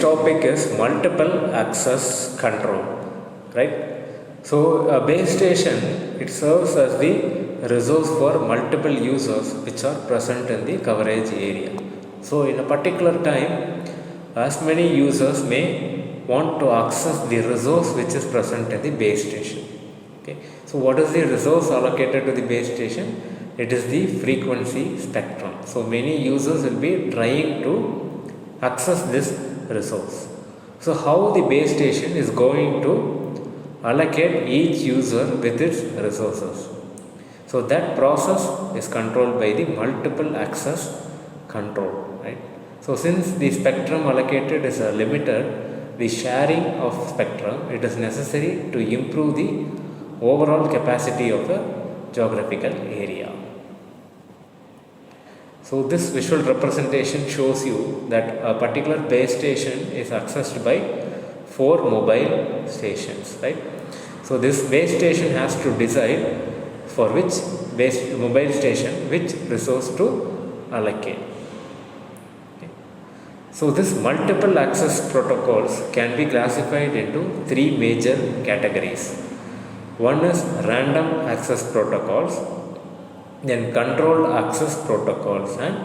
Topic is multiple access control, right? So a base station, it serves as the resource for multiple users which are present in the coverage area. So in a particular time, as many users may want to access the resource which is present in the base station. Okay, so what is the resource allocated to the base station? It is the frequency spectrum. So many users will be trying to access this resource. So how the base station is going to allocate each user with its resources. So that process is controlled by the multiple access control, right? So since the spectrum allocated is limited, the sharing of spectrum, it is necessary to improve the overall capacity of a geographical area. So this visual representation shows you that a particular base station is accessed by 4 mobile stations, right? So this base station has to decide for which mobile station which resource to allocate. Okay. So this multiple access protocols can be classified into 3 major categories. One is random access protocols, then controlled access protocols and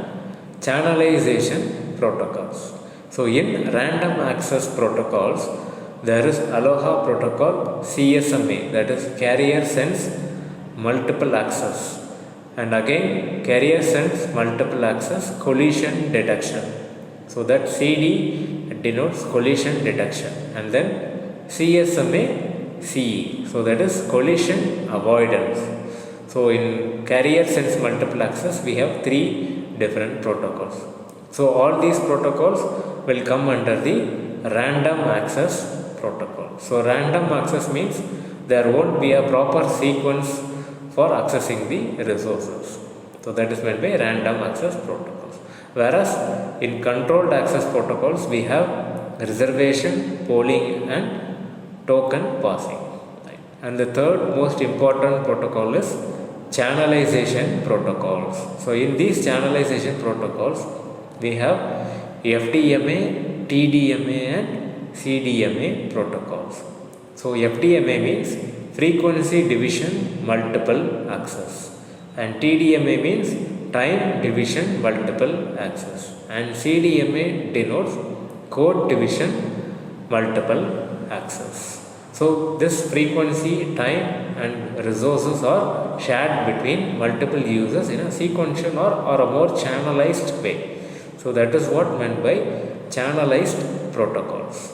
channelization protocols. So in random access protocols, there is Aloha protocol CSMA, that is carrier sense multiple access, and again carrier sense multiple access collision detection. So that CD denotes collision detection, and then CSMA CE, so that is collision avoidance. So in carrier sense multiple access, we have 3 different protocols. So all these protocols will come under the random access protocol. So random access means there won't be a proper sequence for accessing the resources. So that is meant by random access protocols. Whereas in controlled access protocols, we have reservation, polling and token passing. Right? And the third most important protocol is channelization protocols. So in these channelization protocols, we have FDMA, TDMA and CDMA protocols. So FDMA means frequency division multiple access, and TDMA means time division multiple access, and CDMA denotes code division multiple access. So this frequency, time and resources are shared between multiple users in a sequential or a more channelized way. So that is what meant by channelized protocols.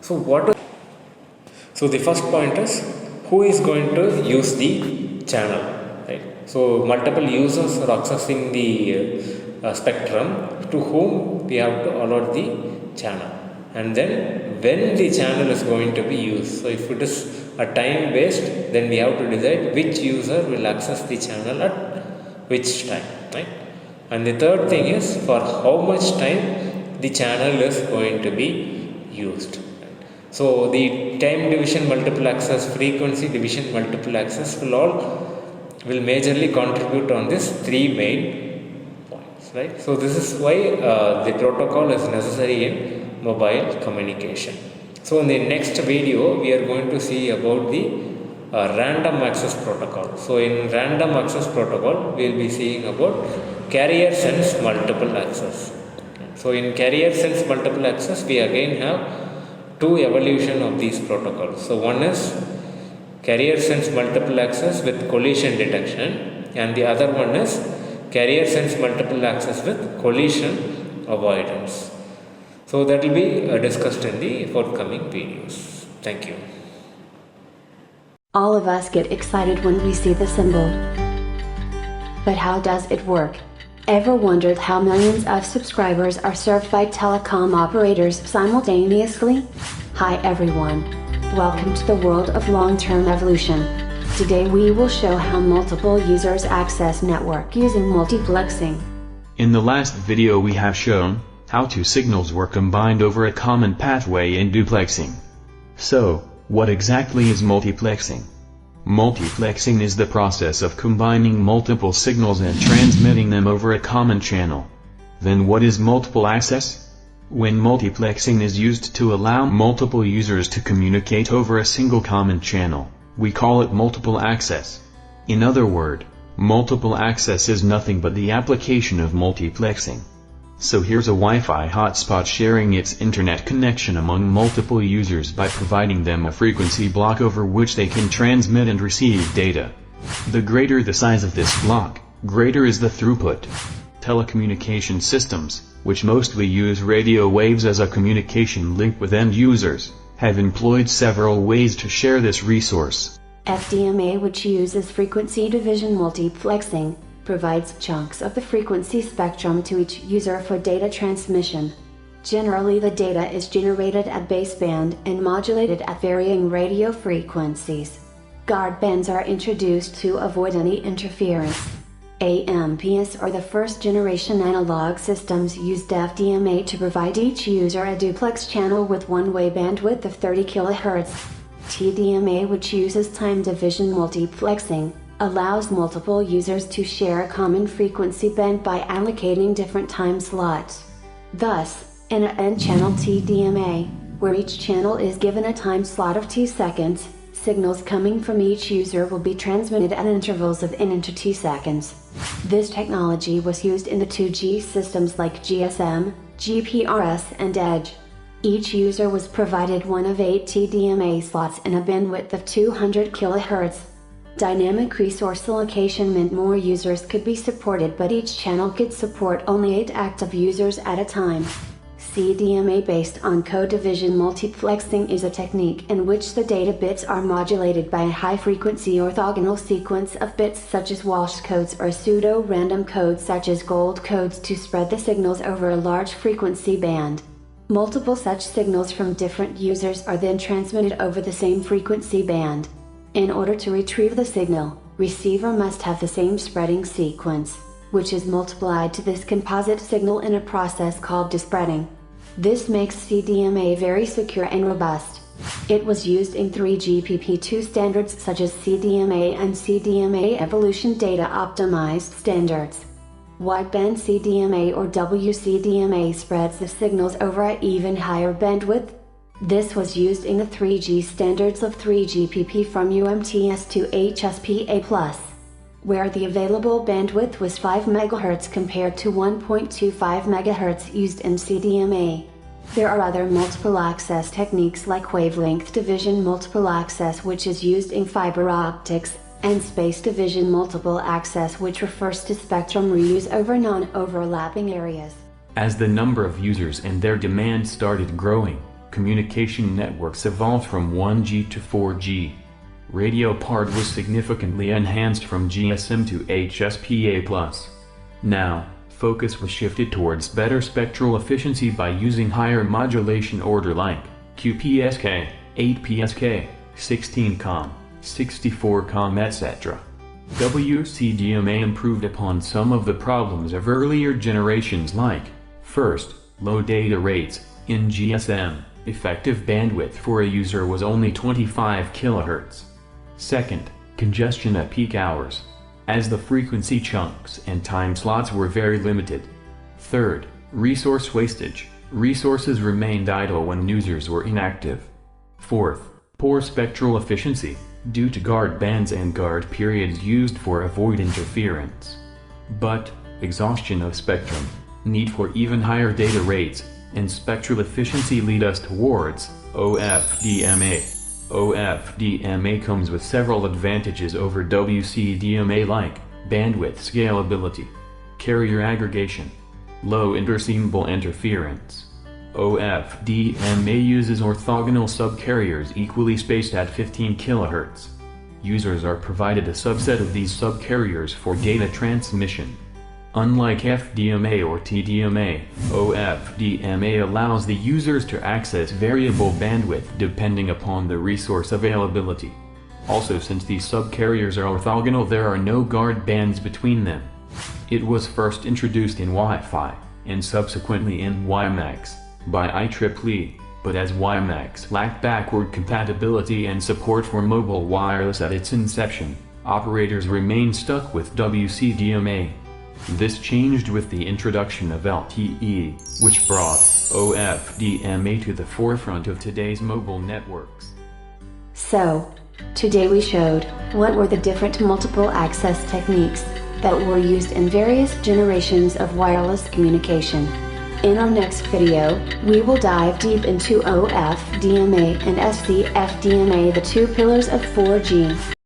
So the first point is who is going to use the channel, right? So multiple users are accessing the spectrum, to whom we have to allot the channel. And then when the channel is going to be used. So if it is a time based, then we have to decide which user will access the channel at which time, right? And the third thing is for how much time the channel is going to be used. So the time division multiple access, frequency division multiple access will majorly contribute on these 3 main points, right? So this is why the protocol is necessary in mobile communication. So in the next video, we are going to see about the random access protocol. So in random access protocol, we will be seeing about carrier sense multiple access. So in carrier sense multiple access, we again have 2 evolution of these protocols. So one is carrier sense multiple access with collision detection, and the other one is carrier sense multiple access with collision avoidance. So that will be discussed in the forthcoming videos. Thank you. All of us get excited when we see the symbol. But how does it work? Ever wondered how millions of subscribers are served by telecom operators simultaneously? Hi everyone. Welcome to the world of long-term evolution. Today we will show how multiple users access network using multiplexing. In the last video we have shown how 2 signals were combined over a common pathway in duplexing. So, what exactly is multiplexing? Multiplexing is the process of combining multiple signals and transmitting them over a common channel. Then what is multiple access? When multiplexing is used to allow multiple users to communicate over a single common channel, we call it multiple access. In other words, multiple access is nothing but the application of multiplexing. So here's a Wi-Fi hotspot sharing its internet connection among multiple users by providing them a frequency block over which they can transmit and receive data. The greater the size of this block, greater is the throughput. Telecommunication systems, which mostly use radio waves as a communication link with end users, have employed several ways to share this resource. FDMA, which uses frequency division multiplexing, provides chunks of the frequency spectrum to each user for data transmission. Generally, the data is generated at baseband and modulated at varying radio frequencies. Guard bands are introduced to avoid any interference. AMPS, or the first generation analog systems, used FDMA to provide each user a duplex channel with one-way bandwidth of 30 kHz. TDMA, which uses time division multiplexing, allows multiple users to share a common frequency band by allocating different time slots. Thus, in an N-channel TDMA, where each channel is given a time slot of T seconds, signals coming from each user will be transmitted at intervals of N into T seconds. This technology was used in the 2G systems like GSM, GPRS and EDGE. Each user was provided one of 8 TDMA slots and a bandwidth of 200 kHz. Dynamic resource allocation meant more users could be supported, but each channel could support only 8 active users at a time. CDMA, based on code division multiplexing, is a technique in which the data bits are modulated by a high-frequency orthogonal sequence of bits such as Walsh codes or pseudo-random codes such as gold codes to spread the signals over a large frequency band. Multiple such signals from different users are then transmitted over the same frequency band. In order to retrieve the signal, receiver must have the same spreading sequence, which is multiplied to this composite signal in a process called despreading. This makes CDMA very secure and robust. It was used in 3GPP2 standards such as CDMA and CDMA Evolution Data Optimized standards. Wideband CDMA or WCDMA spreads the signals over an even higher bandwidth. This was used in the 3G standards of 3GPP from UMTS to HSPA+, where the available bandwidth was 5 MHz compared to 1.25 MHz used in CDMA. There are other multiple access techniques like wavelength division multiple access, which is used in fiber optics, and space division multiple access, which refers to spectrum reuse over non-overlapping areas. As the number of users and their demand started growing, communication networks evolved from 1G to 4G. Radio PARD was significantly enhanced from GSM to HSPA+. Now, focus was shifted towards better spectral efficiency by using higher modulation order like QPSK, 8PSK, 16COM, 64COM, etc. WCDMA improved upon some of the problems of earlier generations like, first, low data rates. In GSM, effective bandwidth for a user was only 25 kHz. Second, congestion at peak hours, as the frequency chunks and time slots were very limited. Third, resource wastage. Resources remained idle when users were inactive. Fourth, poor spectral efficiency, due to guard bands and guard periods used for avoid interference. But, exhaustion of spectrum, need for even higher data rates, and spectral efficiency lead us towards OFDMA. OFDMA comes with several advantages over WCDMA like bandwidth scalability, carrier aggregation, low intersymbol interference. OFDMA uses orthogonal subcarriers equally spaced at 15 kHz. Users are provided a subset of these subcarriers for data transmission. Unlike FDMA or TDMA, OFDMA allows the users to access variable bandwidth depending upon the resource availability. Also, since these subcarriers are orthogonal, there are no guard bands between them. It was first introduced in Wi-Fi, and subsequently in WiMAX, by IEEE, but as WiMAX lacked backward compatibility and support for mobile wireless at its inception, operators remained stuck with WCDMA. This changed with the introduction of LTE, which brought OFDMA to the forefront of today's mobile networks. So, today we showed what were the different multiple access techniques that were used in various generations of wireless communication. In our next video, we will dive deep into OFDMA and SCFDMA, the two pillars of 4G.